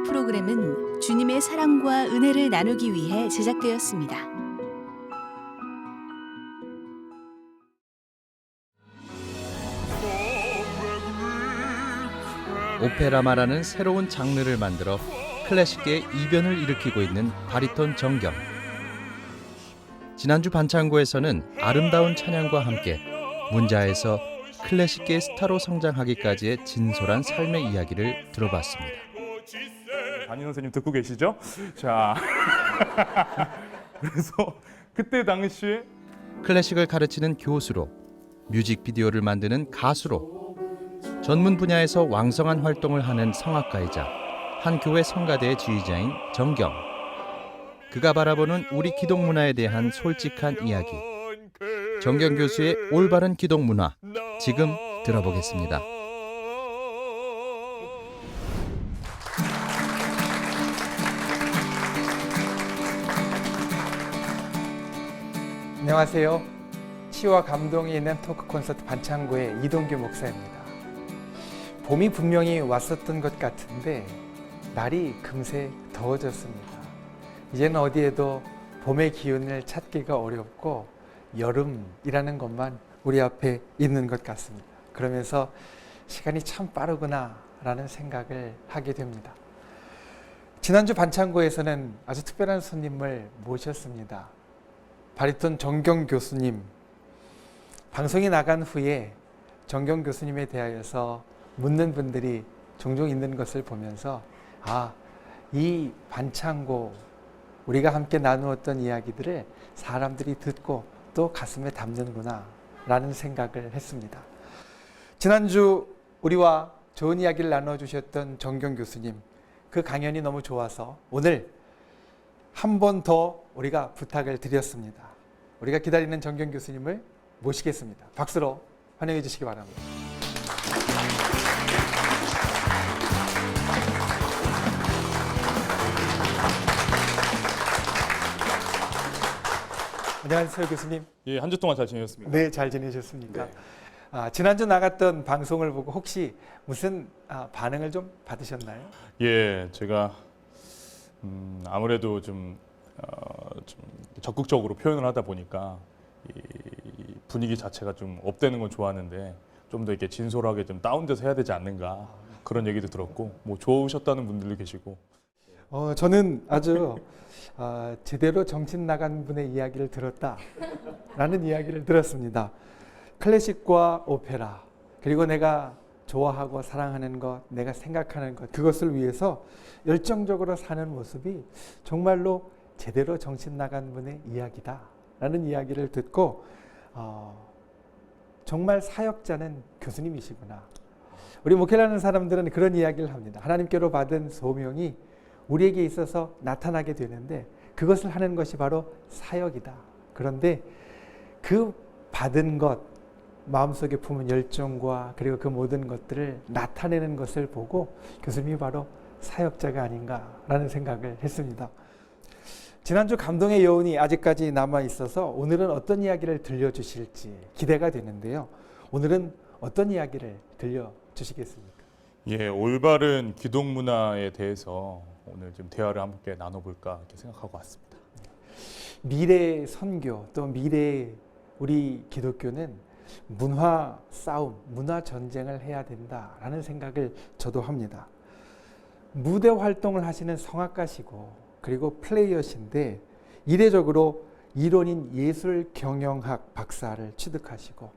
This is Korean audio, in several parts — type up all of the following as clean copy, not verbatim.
프로그램은 주님의 사랑과 은혜를 나누기 위해 제작되었습니다. 오페라마라는 새로운 장르를 만들어 클래식계의 이변을 일으키고 있는 바리톤 정경. 지난주 반창고에서는 아름다운 찬양과 함께 문자에서 클래식계의 스타로 성장하기까지의 진솔한 삶의 이야기를 들어봤습니다. 담임 선생님 듣고 계시죠? 자, 그래서 그때 당시에 클래식을 가르치는 교수로, 뮤직비디오를 만드는 가수로, 전문 분야에서 왕성한 활동을 하는 성악가이자 한 교회 성가대의 지휘자인 정경. 그가 바라보는 우리 기독 문화에 대한 솔직한 이야기. 정경 교수의 올바른 기독 문화, 지금 들어보겠습니다. 안녕하세요. 치유와 감동이 있는 토크 콘서트 반창고의 이동규 목사입니다. 봄이 분명히 왔었던 것 같은데 날이 금세 더워졌습니다. 이제는 어디에도 봄의 기운을 찾기가 어렵고 여름이라는 것만 우리 앞에 있는 것 같습니다. 그러면서 시간이 참 빠르구나 라는 생각을 하게 됩니다. 지난주 반창고에서는 아주 특별한 손님을 모셨습니다. 바리톤 정경 교수님. 방송이 나간 후에 정경 교수님에 대하여서 묻는 분들이 종종 있는 것을 보면서 이 반창고 우리가 함께 나누었던 이야기들을 사람들이 듣고 또 가슴에 담는구나 라는 생각을 했습니다. 지난주 우리와 좋은 이야기를 나눠주셨던 정경 교수님, 그 강연이 너무 좋아서 오늘 한 번 더 우리가 부탁을 드렸습니다. 우리가 기다리는 정경 교수님을 모시겠습니다. 박수로 환영해 주시기 바랍니다. 안녕하세요, 교수님. 예, 한 주 동안 잘 지내셨습니까? 네, 잘 지내셨습니까? 네. 지난주 나갔던 방송을 보고 혹시 무슨 반응을 좀 받으셨나요? 예, 제가 아무래도 좀 적극적으로 표현을 하다 보니까 이 분위기 자체가 좀 업되는 건 좋았는데 좀 더 이렇게 진솔하게 좀 다운돼서 해야 되지 않는가 그런 얘기도 들었고 뭐 좋으셨다는 분들도 계시고 저는 아주 제대로 정신 나간 분의 이야기를 들었다라는 이야기를 들었습니다. 클래식과 오페라, 그리고 내가 좋아하고 사랑하는 것, 내가 생각하는 것, 그것을 위해서 열정적으로 사는 모습이 정말로 제대로 정신 나간 분의 이야기다라는 이야기를 듣고 정말 사역자는 교수님이시구나. 우리 목회를 하는 사람들은 그런 이야기를 합니다. 하나님께로 받은 소명이 우리에게 있어서 나타나게 되는데 그것을 하는 것이 바로 사역이다. 그런데 그 받은 것, 마음속에 품은 열정과 그리고 그 모든 것들을 나타내는 것을 보고 교수님이 바로 사역자가 아닌가라는 생각을 했습니다. 지난주 감동의 여운이 아직까지 남아있어서 오늘은 어떤 이야기를 들려주실지 기대가 되는데요. 오늘은 어떤 이야기를 들려주시겠습니까? 예, 올바른 기독 문화에 대해서 오늘 좀 대화를 함께 나눠볼까 이렇게 생각하고 왔습니다. 미래 선교 또 미래 우리 기독교는 문화 싸움, 문화 전쟁을 해야 된다라는 생각을 저도 합니다. 무대 활동을 하시는 성악가시고 그리고 플레이어신데 이례적으로 이론인 예술 경영학 박사를 취득하시고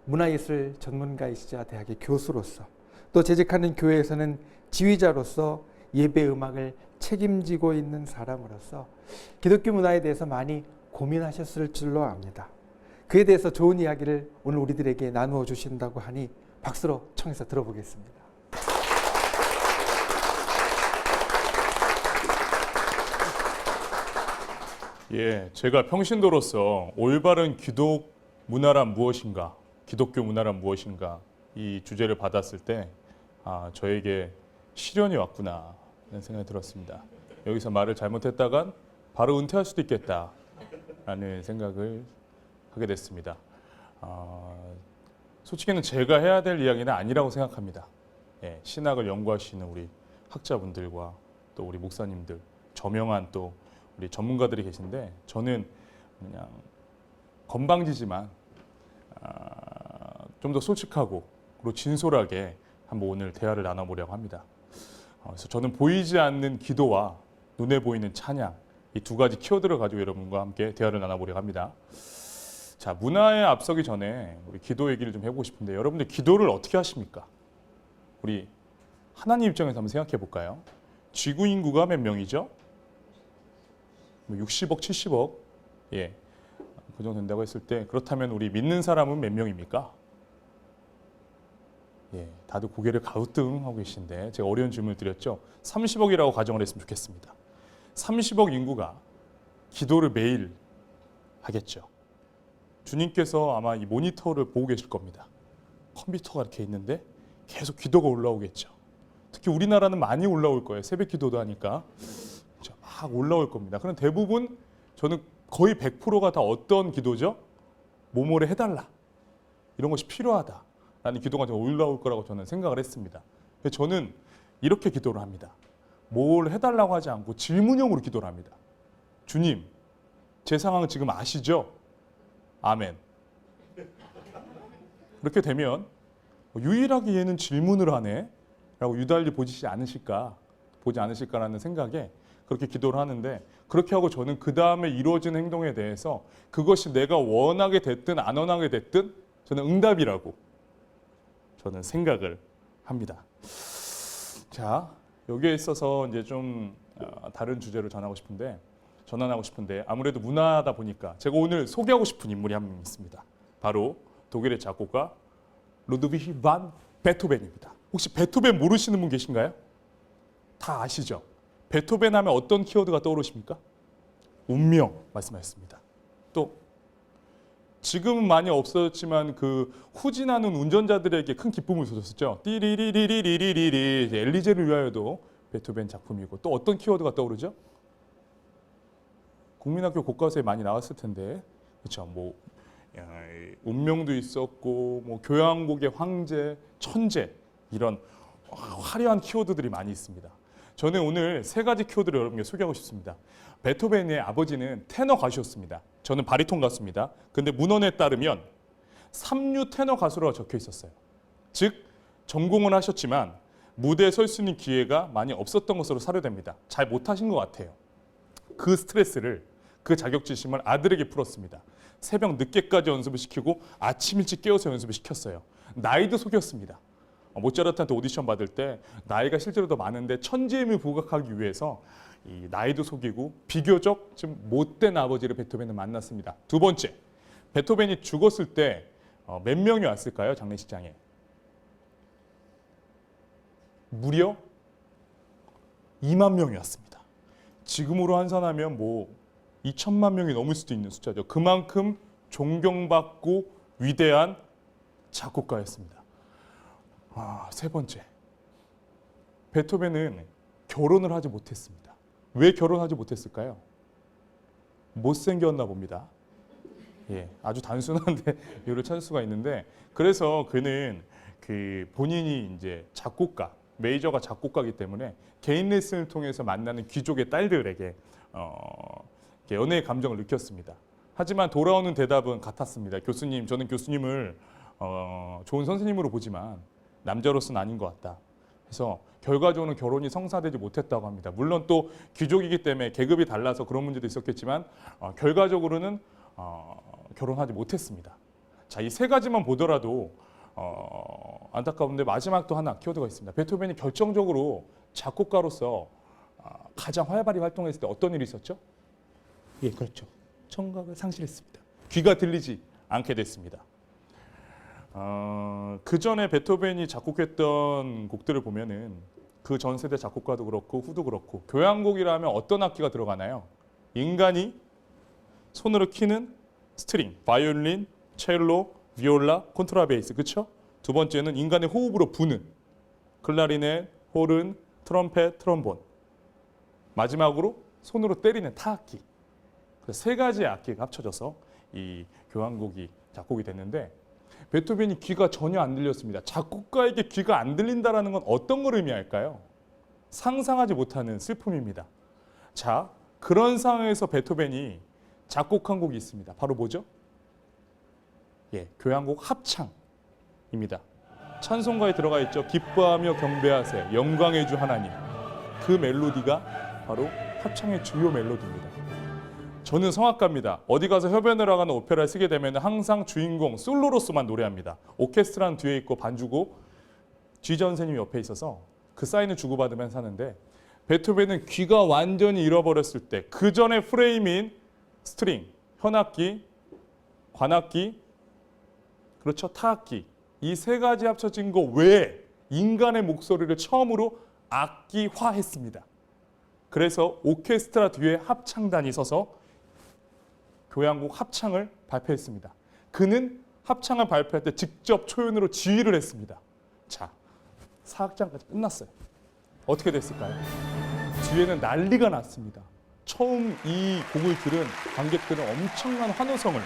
문화예술 전문가이시자 대학의 교수로서 또 재직하는 교회에서는 지휘자로서 예배 음악을 책임지고 있는 사람으로서 기독교 문화에 대해서 많이 고민하셨을 줄로 압니다. 그에 대해서 좋은 이야기를 오늘 우리들에게 나누어 주신다고 하니 박수로 청해서 들어보겠습니다. 예, 제가 평신도로서 올바른 기독 문화란 무엇인가, 기독교 문화란 무엇인가 이 주제를 받았을 때 저에게 시련이 왔구나 라는 생각이 들었습니다. 여기서 말을 잘못했다간 바로 은퇴할 수도 있겠다라는 생각을 하게 됐습니다. 솔직히는 제가 해야 될 이야기는 아니라고 생각합니다. 예, 신학을 연구하시는 우리 학자분들과 또 우리 목사님들, 저명한 또 우리 전문가들이 계신데 저는 그냥 건방지지만 좀 더 솔직하고 그리고 진솔하게 한번 오늘 대화를 나눠보려고 합니다. 그래서 저는 보이지 않는 기도와 눈에 보이는 찬양 이 두 가지 키워드를 가지고 여러분과 함께 대화를 나눠보려고 합니다. 자, 문화에 앞서기 전에 우리 기도 얘기를 좀 해보고 싶은데 여러분들 기도를 어떻게 하십니까? 우리 하나님 입장에서 한번 생각해 볼까요? 지구 인구가 몇 명이죠? 60억, 70억, 예, 그 정도 된다고 했을 때 그렇다면 우리 믿는 사람은 몇 명입니까? 예, 다들 고개를 가우뚱하고 계신데 제가 어려운 질문을 드렸죠. 30억이라고 가정을 했으면 좋겠습니다. 30억 인구가 기도를 매일 하겠죠. 주님께서 아마 이 모니터를 보고 계실 겁니다. 컴퓨터가 이렇게 있는데 계속 기도가 올라오겠죠. 특히 우리나라는 많이 올라올 거예요. 새벽 기도도 하니까 막 올라올 겁니다. 그럼 대부분 저는 거의 100%가 다 어떤 기도죠? 뭐뭐를 해달라. 이런 것이 필요하다. 라는 기도가 좀 올라올 거라고 저는 생각을 했습니다. 저는 이렇게 기도를 합니다. 뭘 해달라고 하지 않고 질문형으로 기도를 합니다. 주님, 제 상황은 지금 아시죠? 아멘. 그렇게 되면 유일하게 얘는 질문을 하네 라고 유달리 보지 않으실까라는 생각에 그렇게 기도를 하는데 그렇게 하고 저는 그 다음에 이루어진 행동에 대해서 그것이 내가 원하게 됐든 안 원하게 됐든 저는 응답이라고 저는 생각을 합니다. 자, 여기에 있어서 이제 좀 다른 주제로 전하고 싶은데 아무래도 문화다 보니까 제가 오늘 소개하고 싶은 인물이 한 명 있습니다. 바로 독일의 작곡가 루드비히 반 베토벤입니다. 혹시 베토벤 모르시는 분 계신가요? 다 아시죠? 베토벤 하면 어떤 키워드가 떠오르십니까? 운명 말씀하셨습니다. 또 지금은 많이 없어졌지만 그 후진하는 운전자들에게 큰 기쁨을 줬었죠. 띠리리리리리리리 엘리제를 위하여도 베토벤 작품이고 또 어떤 키워드가 떠오르죠? 국민학교 교과서에 많이 나왔을 텐데 그렇죠. 뭐 운명도 있었고 뭐 교향곡의 황제, 천재 이런 화려한 키워드들이 많이 있습니다. 저는 오늘 세 가지 키워드를 여러분께 소개하고 싶습니다. 베토벤의 아버지는 테너 가수였습니다. 저는 바리톤 가수입니다. 근데 문헌에 따르면 삼류 테너 가수라고 적혀 있었어요. 즉 전공을 하셨지만 무대에 설 수 있는 기회가 많이 없었던 것으로 사료됩니다. 잘 못하신 것 같아요. 그 스트레스를 그 자격지심을 아들에게 풀었습니다. 새벽 늦게까지 연습을 시키고 아침 일찍 깨워서 연습을 시켰어요. 나이도 속였습니다. 모차르트한테 오디션 받을 때 나이가 실제로 더 많은데 천재임을 부각하기 위해서 이 나이도 속이고 비교적 좀 못된 아버지를 베토벤은 만났습니다. 두 번째, 베토벤이 죽었을 때 몇 명이 왔을까요? 장례식장에. 무려 2만 명이 왔습니다. 지금으로 환산하면 뭐 2천만 명이 넘을 수도 있는 숫자죠. 그만큼 존경받고 위대한 작곡가였습니다. 세 번째, 베토벤은 결혼을 하지 못했습니다. 왜 결혼하지 못했을까요? 못생겼나 봅니다. 예, 아주 단순한데 이유를 찾을 수가 있는데 그래서 그는 그 본인이 이제 작곡가, 메이저가 작곡가이기 때문에 개인 레슨을 통해서 만나는 귀족의 딸들에게 연애의 감정을 느꼈습니다. 하지만 돌아오는 대답은 같았습니다. 교수님, 저는 교수님을 좋은 선생님으로 보지만 남자로서는 아닌 것 같다. 그래서 결과적으로는 결혼이 성사되지 못했다고 합니다. 물론 또 귀족이기 때문에 계급이 달라서 그런 문제도 있었겠지만 결과적으로는 결혼하지 못했습니다. 자, 이 세 가지만 보더라도 안타까운데 마지막 또 하나 키워드가 있습니다. 베토벤이 결정적으로 작곡가로서 가장 활발히 활동했을 때 어떤 일이 있었죠? 예, 그렇죠. 청각을 상실했습니다. 귀가 들리지 않게 됐습니다. 그 전에 베토벤이 작곡했던 곡들을 보면은 그 전 세대 작곡가도 그렇고 후도 그렇고 교향곡이라면 어떤 악기가 들어가나요? 인간이 손으로 키는 스트링, 바이올린, 첼로, 비올라, 콘트라베이스, 그렇죠? 두 번째는 인간의 호흡으로 부는 클라리넷, 호른, 트럼펫, 트럼본. 마지막으로 손으로 때리는 타악기. 세 가지의 악기가 합쳐져서 이 교향곡이 작곡이 됐는데 베토벤이 귀가 전혀 안 들렸습니다. 작곡가에게 귀가 안 들린다는 건 어떤 걸 의미할까요? 상상하지 못하는 슬픔입니다. 자, 그런 상황에서 베토벤이 작곡한 곡이 있습니다. 바로 뭐죠? 예, 교향곡 합창입니다. 찬송가에 들어가 있죠. 기뻐하며 경배하세 영광의 주 하나님. 그 멜로디가 바로 합창의 주요 멜로디입니다. 저는 성악가입니다. 어디 가서 협연을 하거나 오페라를 쓰게 되면 항상 주인공 솔로로서만 노래합니다. 오케스트라는 뒤에 있고 반주고 지휘자 선생님이 옆에 있어서 그 사인을 주고받으면서 하는데, 베토벤은 귀가 완전히 잃어버렸을 때 그 전에 프레임인 스트링, 현악기, 관악기, 그렇죠, 타악기, 이 세 가지 합쳐진 거 외에 인간의 목소리를 처음으로 악기화했습니다. 그래서 오케스트라 뒤에 합창단이 서서 교향곡 합창을 발표했습니다. 그는 합창을 발표할 때 직접 초연으로 지휘를 했습니다. 자, 4악장까지 끝났어요. 어떻게 됐을까요? 뒤에는 난리가 났습니다. 처음 이 곡을 들은 관객들은 엄청난 환호성을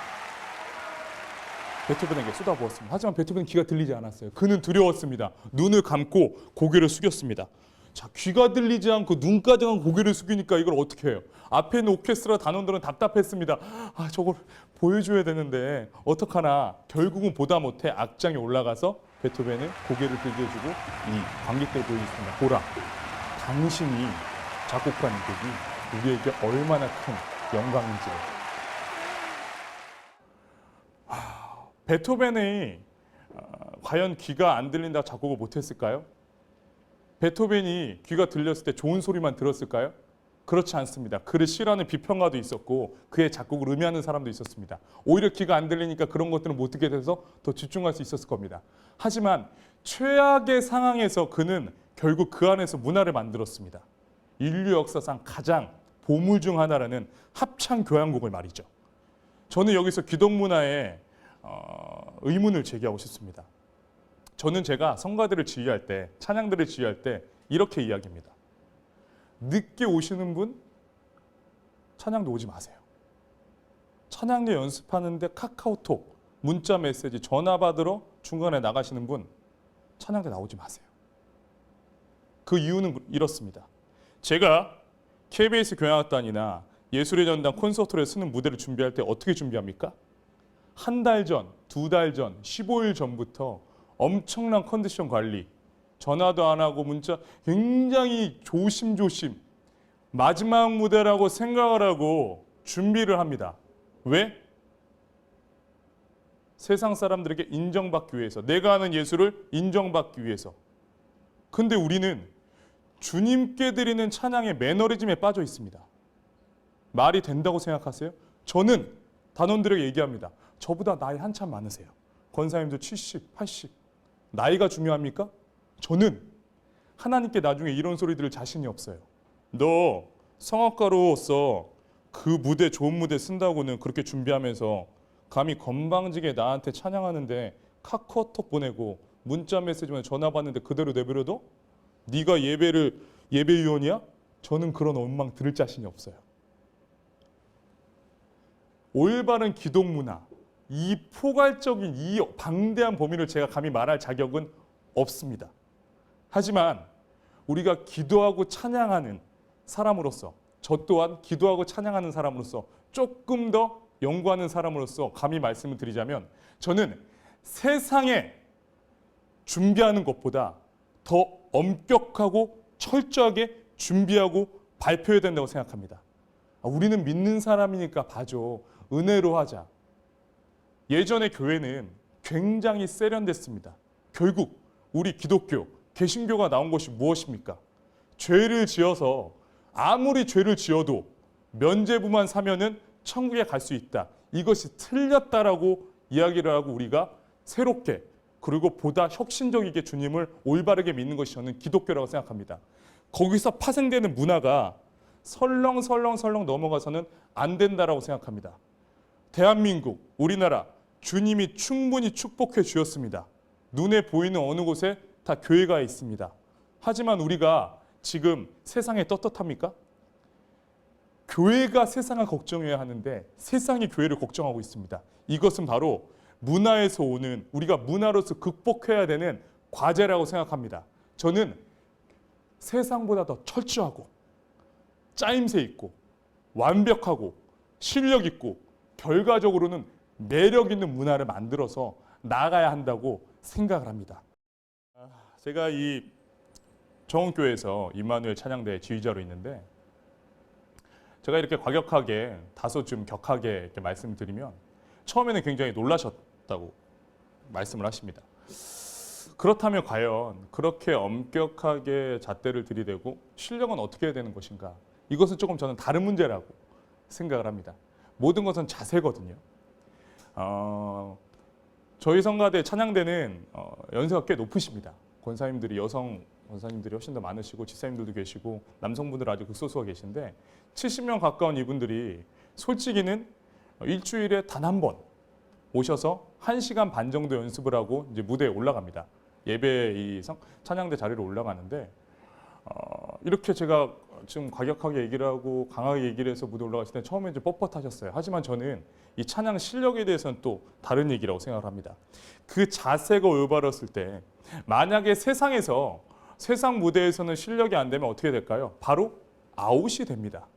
베토벤에게 쏟아부었습니다. 하지만 베토벤은 귀가 들리지 않았어요. 그는 두려웠습니다. 눈을 감고 고개를 숙였습니다. 자, 귀가 들리지 않고 눈까지만 고개를 숙이니까 이걸 어떻게 해요? 앞에 있는 오케스트라 단원들은 답답했습니다. 아, 저걸 보여줘야 되는데 어떡하나. 결국은 보다 못해 악장에 올라가서 베토벤은 고개를 들게 해주고 이 관객들을 보여줬습니다. 보라, 당신이 작곡한 이 곡이 우리에게 얼마나 큰 영광인지를. 베토벤이 과연 귀가 안 들린다고 작곡을 못했을까요? 베토벤이 귀가 들렸을 때 좋은 소리만 들었을까요? 그렇지 않습니다. 그를 싫어하는 비평가도 있었고 그의 작곡을 음해하는 사람도 있었습니다. 오히려 귀가 안 들리니까 그런 것들을 못 듣게 돼서 더 집중할 수 있었을 겁니다. 하지만 최악의 상황에서 그는 결국 그 안에서 문화를 만들었습니다. 인류 역사상 가장 보물 중 하나라는 합창 교향곡을 말이죠. 저는 여기서 기독문화에 의문을 제기하고 싶습니다. 저는 제가 성가들을 지휘할 때, 찬양들을 지휘할 때 이렇게 이야기합니다. 늦게 오시는 분 찬양도 오지 마세요. 찬양대 연습하는데 카카오톡, 문자 메시지, 전화 받으러 중간에 나가시는 분 찬양대 나오지 마세요. 그 이유는 이렇습니다. 제가 KBS 교향악단이나 예술의 전당 콘서트를 쓰는 무대를 준비할 때 어떻게 준비합니까? 한 달 전, 두 달 전, 15일 전부터 엄청난 컨디션 관리, 전화도 안 하고 문자 굉장히 조심조심 마지막 무대라고 생각을 하고 준비를 합니다. 왜? 세상 사람들에게 인정받기 위해서, 내가 하는 예술을 인정받기 위해서. 근데 우리는 주님께 드리는 찬양의 매너리즘에 빠져 있습니다. 말이 된다고 생각하세요? 저는 단원들에게 얘기합니다. 저보다 나이 한참 많으세요. 권사님도 70, 80. 나이가 중요합니까? 저는 하나님께 나중에 이런 소리 들을 자신이 없어요. 너 성악가로서 그 무대, 좋은 무대 쓴다고는 그렇게 준비하면서 감히 건방지게 나한테 찬양하는데 카카오톡 보내고 문자 메시지만 전화 받는데 그대로 내버려둬? 네가 예배위원이야? 저는 그런 원망 들을 자신이 없어요. 올바른 기독 문화, 이 포괄적인 이 방대한 범위를 제가 감히 말할 자격은 없습니다. 하지만 우리가 기도하고 찬양하는 사람으로서, 저 또한 기도하고 찬양하는 사람으로서, 조금 더 연구하는 사람으로서 감히 말씀을 드리자면, 저는 세상에 준비하는 것보다 더 엄격하고 철저하게 준비하고 발표해야 된다고 생각합니다. 우리는 믿는 사람이니까 봐줘, 은혜로 하자. 예전의 교회는 굉장히 세련됐습니다. 결국 우리 기독교, 개신교가 나온 것이 무엇입니까? 죄를 지어서 아무리 죄를 지어도 면죄부만 사면은 천국에 갈 수 있다. 이것이 틀렸다라고 이야기를 하고 우리가 새롭게, 그리고 보다 혁신적이게 주님을 올바르게 믿는 것이 저는 기독교라고 생각합니다. 거기서 파생되는 문화가 설렁설렁 넘어가서는 안 된다라고 생각합니다. 대한민국, 우리나라 주님이 충분히 축복해 주셨습니다. 눈에 보이는 어느 곳에 다 교회가 있습니다. 하지만 우리가 지금 세상에 떳떳합니까? 교회가 세상을 걱정해야 하는데 세상이 교회를 걱정하고 있습니다. 이것은 바로 문화에서 오는, 우리가 문화로서 극복해야 되는 과제라고 생각합니다. 저는 세상보다 더 철저하고 짜임새 있고 완벽하고 실력 있고 결과적으로는 매력 있는 문화를 만들어서 나가야 한다고 생각을 합니다. 제가 이 정원교회에서 임마누엘 찬양대 지휘자로 있는데 제가 이렇게 과격하게 다소 좀 격하게 이렇게 말씀을 드리면 처음에는 굉장히 놀라셨다고 말씀을 하십니다. 그렇다면 과연 그렇게 엄격하게 잣대를 들이대고 실력은 어떻게 해야 되는 것인가? 이것은 조금 저는 다른 문제라고 생각을 합니다. 모든 것은 자세거든요. 저희 성가대 찬양대는 연세가 꽤 높으십니다. 권사님들이 여성 권사님들이 훨씬 더 많으시고 집사님들도 계시고 남성분들 아주 극소수가 계신데 70명 가까운 이분들이 솔직히는 일주일에 단 한 번 오셔서 1시간 반 정도 연습을 하고 이제 무대에 올라갑니다. 예배 이 찬양대 자리로 올라가는데 이렇게 제가 지금 과격하게 얘기를 하고 강하게 얘기를 해서 무대 올라갔을 때 처음에 좀 뻣뻣하셨어요. 하지만 저는 이 찬양 실력에 대해서는 또 다른 얘기라고 생각을 합니다. 그 자세가 올바랐을 때 만약에 세상에서 세상 무대에서는 실력이 안 되면 어떻게 될까요? 바로 아웃이 됩니다.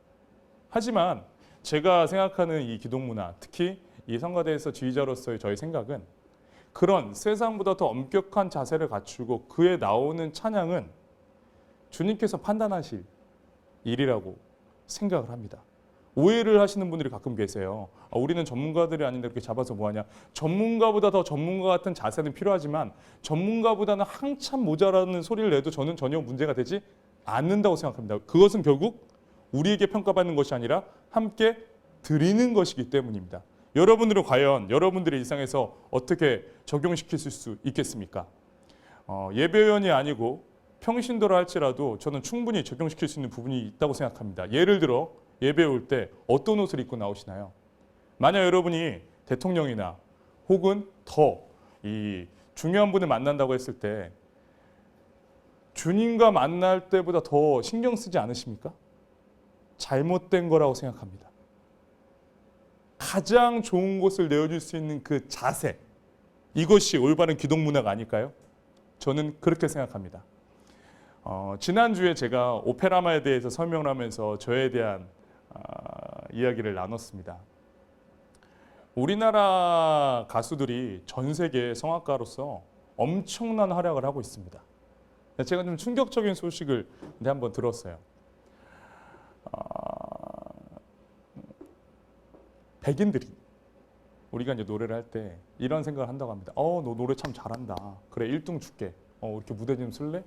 하지만 제가 생각하는 이 기독 문화, 특히 이 성가대에서 지휘자로서의 저의 생각은 그런 세상보다 더 엄격한 자세를 갖추고 그에 나오는 찬양은 주님께서 판단하실 일이라고 생각을 합니다. 오해를 하시는 분들이 가끔 계세요. 우리는 전문가들이 아닌데 이렇게 잡아서 뭐하냐. 전문가보다 더 전문가 같은 자세는 필요하지만 전문가보다는 한참 모자라는 소리를 내도 저는 전혀 문제가 되지 않는다고 생각합니다. 그것은 결국 우리에게 평가받는 것이 아니라 함께 드리는 것이기 때문입니다. 여러분들은 과연 여러분들의 일상에서 어떻게 적용시킬 수 있겠습니까? 예배위원이 아니고 평신도라 할지라도 저는 충분히 적용시킬 수 있는 부분이 있다고 생각합니다. 예를 들어 예배 올 때 어떤 옷을 입고 나오시나요? 만약 여러분이 대통령이나 혹은 더 이 중요한 분을 만난다고 했을 때 주님과 만날 때보다 더 신경 쓰지 않으십니까? 잘못된 거라고 생각합니다. 가장 좋은 곳을 내어줄 수 있는 그 자세, 이것이 올바른 기독 문화가 아닐까요? 저는 그렇게 생각합니다. 지난주에 제가 오페라마에 대해서 설명을 하면서 저에 대한 이야기를 나눴습니다. 우리나라 가수들이 전 세계 성악가로서 엄청난 활약을 하고 있습니다. 제가 좀 충격적인 소식을 한번 들었어요. 백인들이 우리가 이제 노래를 할 때 이런 생각을 한다고 합니다. 너 노래 참 잘한다. 그래 1등 줄게. 이렇게 무대 좀 쓸래?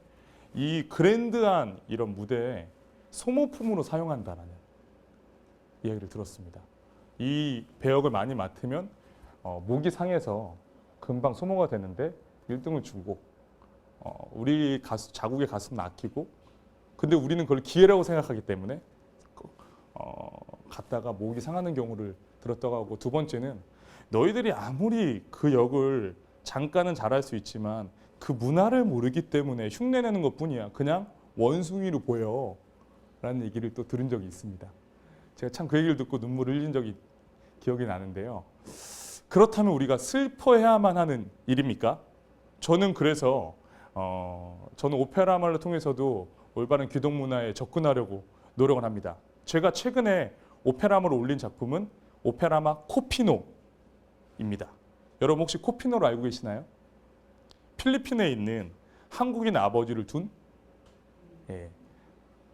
이 그랜드한 이런 무대에 소모품으로 사용한다라는 이야기를 들었습니다. 이 배역을 많이 맡으면 목이 상해서 금방 소모가 되는데 1등을 주고 우리 가수 자국의 가수는 아끼고 근데 우리는 그걸 기회라고 생각하기 때문에 갔다가 목이 상하는 경우를 들었다고 하고 두 번째는 너희들이 아무리 그 역을 잠깐은 잘할 수 있지만 그 문화를 모르기 때문에 흉내내는 것뿐이야. 그냥 원숭이로 보여 라는 얘기를 또 들은 적이 있습니다. 제가 참 그 얘기를 듣고 눈물을 흘린 적이 기억이 나는데요. 그렇다면 우리가 슬퍼해야만 하는 일입니까? 저는 그래서 저는 오페라마를 통해서도 올바른 기독 문화에 접근하려고 노력을 합니다. 제가 최근에 오페라마로 올린 작품은 오페라마 코피노입니다. 여러분 혹시 코피노를 알고 계시나요? 필리핀에 있는 한국인 아버지를 둔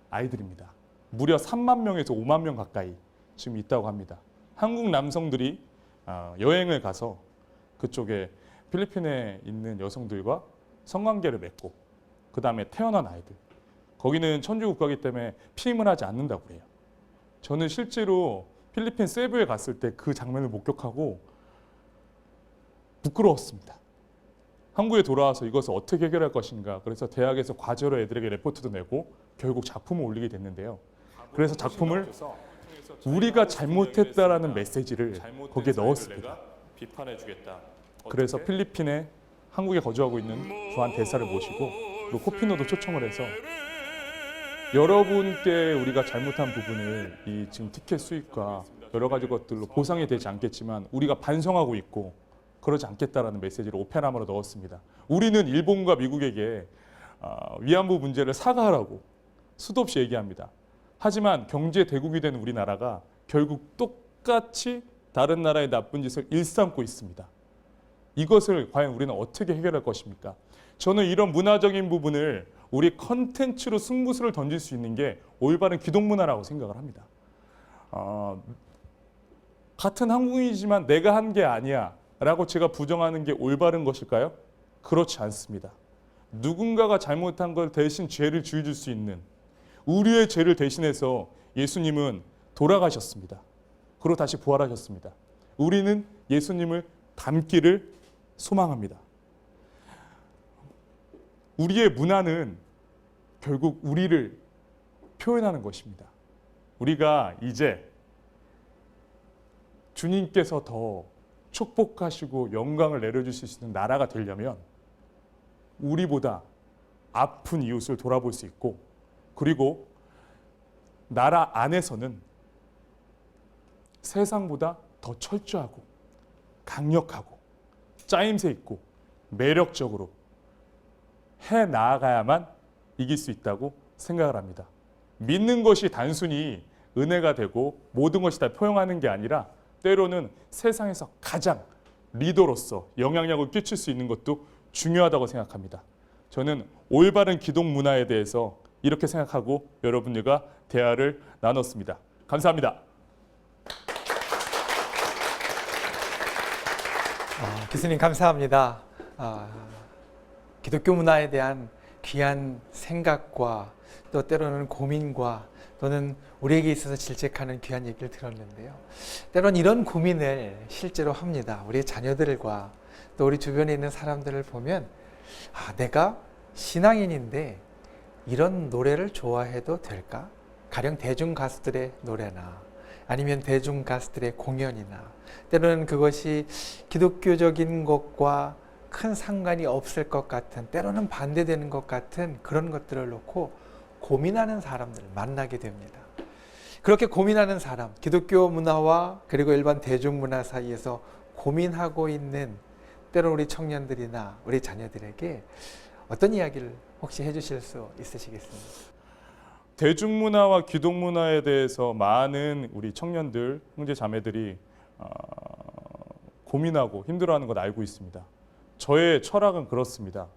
아이들입니다. 무려 3만 명에서 5만 명 가까이 지금 있다고 합니다. 한국 남성들이 여행을 가서 그쪽에 필리핀에 있는 여성들과 성관계를 맺고 그 다음에 태어난 아이들. 거기는 천주국가이기 때문에 피임을 하지 않는다고 그래요. 저는 실제로 필리핀 세부에 갔을 때 그 장면을 목격하고 부끄러웠습니다. 한국에 돌아와서 이것을 어떻게 해결할 것인가. 그래서 대학에서 과제로 애들에게 레포트도 내고 결국 작품을 올리게 됐는데요. 그래서 작품을 우리가 잘못했다라는 메시지를 거기에 넣었습니다. 그래서 필리핀에 한국에 거주하고 있는 주한 대사를 모시고 그리고 코피노도 초청을 해서 여러분께 우리가 잘못한 부분을 이 지금 티켓 수입과 여러 가지 것들로 보상이 되지 않겠지만 우리가 반성하고 있고 그러지 않겠다라는 메시지를 오페라마로 넣었습니다. 우리는 일본과 미국에게 위안부 문제를 사과하라고 수도 없이 얘기합니다. 하지만 경제 대국이 된 우리나라가 결국 똑같이 다른 나라의 나쁜 짓을 일삼고 있습니다. 이것을 과연 우리는 어떻게 해결할 것입니까? 저는 이런 문화적인 부분을 우리 컨텐츠로 승부수를 던질 수 있는 게 올바른 기독문화라고 생각을 합니다. 같은 한국인이지만 내가 한 게 아니야 라고 제가 부정하는 게 올바른 것일까요? 그렇지 않습니다. 누군가가 잘못한 걸 대신 죄를 지어줄 수 있는 우리의 죄를 대신해서 예수님은 돌아가셨습니다. 그리고 다시 부활하셨습니다. 우리는 예수님을 닮기를 소망합니다. 우리의 문화는 결국 우리를 표현하는 것입니다. 우리가 이제 주님께서 더 축복하시고 영광을 내려주실 수 있는 나라가 되려면 우리보다 아픈 이웃을 돌아볼 수 있고, 그리고 나라 안에서는 세상보다 더 철저하고 강력하고 짜임새 있고 매력적으로 해 나아가야만 이길 수 있다고 생각을 합니다. 믿는 것이 단순히 은혜가 되고 모든 것이 다 포용하는 게 아니라 때로는 세상에서 가장 리더로서 영향력을 끼칠 수 있는 것도 중요하다고 생각합니다. 저는 올바른 기독 문화에 대해서 이렇게 생각하고 여러분들과 대화를 나눴습니다. 감사합니다. 교수님 감사합니다. 기독교 문화에 대한 귀한 생각과 또 때로는 고민과 또는 우리에게 있어서 질책하는 귀한 얘기를 들었는데요. 때로는 이런 고민을 실제로 합니다. 우리 자녀들과 또 우리 주변에 있는 사람들을 보면 내가 신앙인인데 이런 노래를 좋아해도 될까? 가령 대중 가수들의 노래나 아니면 대중 가수들의 공연이나 때로는 그것이 기독교적인 것과 큰 상관이 없을 것 같은, 때로는 반대되는 것 같은 그런 것들을 놓고 고민하는 사람들을 만나게 됩니다. 그렇게 고민하는 사람, 기독교 문화와 그리고 일반 대중문화 사이에서 고민하고 있는 때로 우리 청년들이나 우리 자녀들에게 어떤 이야기를 혹시 해주실 수 있으시겠습니까? 대중문화와 기독문화에 대해서 많은 우리 청년들, 형제 자매들이 고민하고 힘들어하는 걸 알고 있습니다. 저의 철학은 그렇습니다.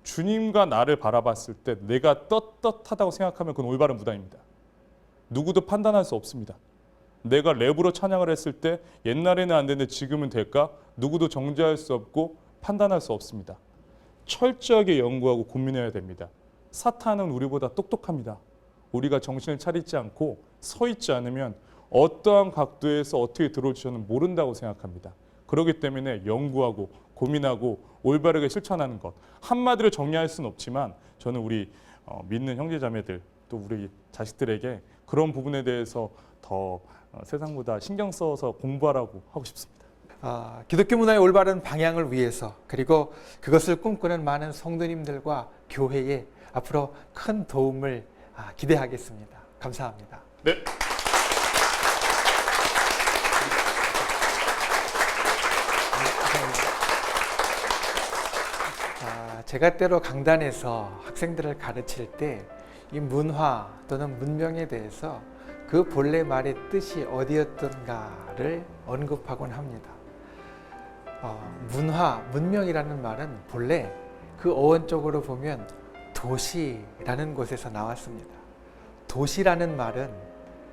주님과 나를 바라봤을 때 내가 떳떳하다고 생각하면 그건 올바른 무당입니다. 누구도 판단할 수 없습니다. 내가 랩으로 찬양을 했을 때 옛날에는 안 되는데 지금은 될까? 누구도 정죄할 수 없고 판단할 수 없습니다. 철저하게 연구하고 고민해야 됩니다. 사탄은 우리보다 똑똑합니다. 우리가 정신을 차리지 않고 서 있지 않으면 어떠한 각도에서 어떻게 들어올지 저는 모른다고 생각합니다. 그렇기 때문에 연구하고 고민하고 올바르게 실천하는 것, 한마디로 정리할 수는 없지만 저는 우리 믿는 형제자매들 또 우리 자식들에게 그런 부분에 대해서 더 세상보다 신경 써서 공부하라고 하고 싶습니다. 기독교 문화의 올바른 방향을 위해서 그리고 그것을 꿈꾸는 많은 성도님들과 교회에 앞으로 큰 도움을 기대하겠습니다. 감사합니다. 네. 제가 때로 강단에서 학생들을 가르칠 때 이 문화 또는 문명에 대해서 그 본래 말의 뜻이 어디였던가를 언급하곤 합니다. 문화, 문명이라는 말은 본래 그 어원적으로 보면 도시라는 곳에서 나왔습니다. 도시라는 말은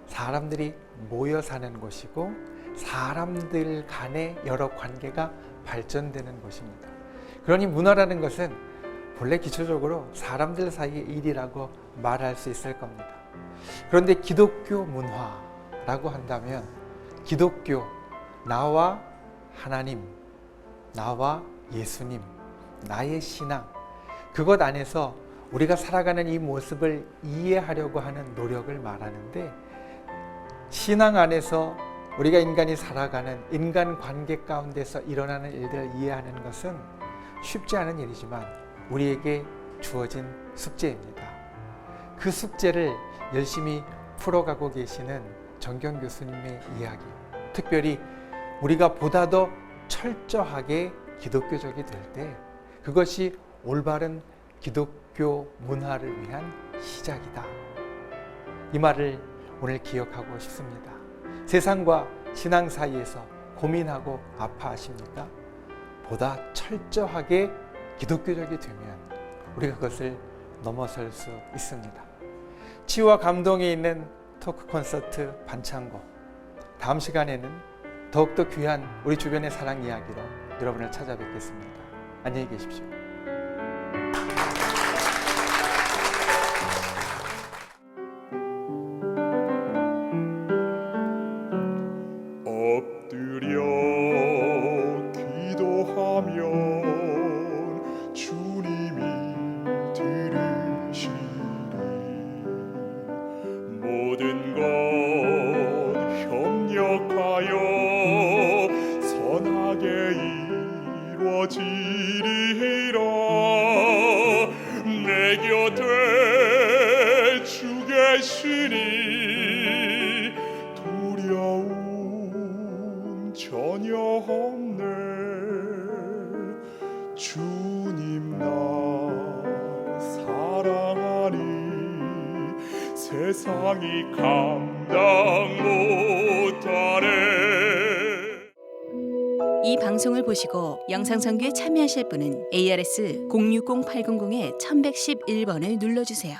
사람들이 모여 사는 곳이고 사람들 간의 여러 관계가 발전되는 곳입니다. 그러니 문화라는 것은 본래 기초적으로 사람들 사이의 일이라고 말할 수 있을 겁니다. 그런데 기독교 문화라고 한다면 기독교, 나와 하나님, 나와 예수님, 나의 신앙, 그것 안에서 우리가 살아가는 이 모습을 이해하려고 하는 노력을 말하는데, 신앙 안에서 우리가 인간이 살아가는 인간관계 가운데서 일어나는 일들을 이해하는 것은 쉽지 않은 일이지만 우리에게 주어진 숙제입니다. 그 숙제를 열심히 풀어가고 계시는 정경 교수님의 이야기, 특별히 우리가 보다 더 철저하게 기독교적이 될 때 그것이 올바른 기독교 문화를 위한 시작이다 이 말을 오늘 기억하고 싶습니다. 세상과 신앙 사이에서 고민하고 아파하십니까? 보다 철저하게 기독교적이 되면 우리가 그것을 넘어설 수 있습니다. 치유와 감동이 있는 토크 콘서트 반창고, 다음 시간에는 더욱더 귀한 우리 주변의 사랑 이야기로 여러분을 찾아뵙겠습니다. 안녕히 계십시오. 엎드려 기도하면 주님이 들으시리. 모든 것 협력하여 선하게 이루어지리라. 내 곁에 주 계시니 두려움 전혀 없네. 주님 나 사랑하니 세상이 감당 못하네. 이 방송을 보시고 영상 선교에 참여하실 분은 ARS 060-800-1111번을 눌러주세요.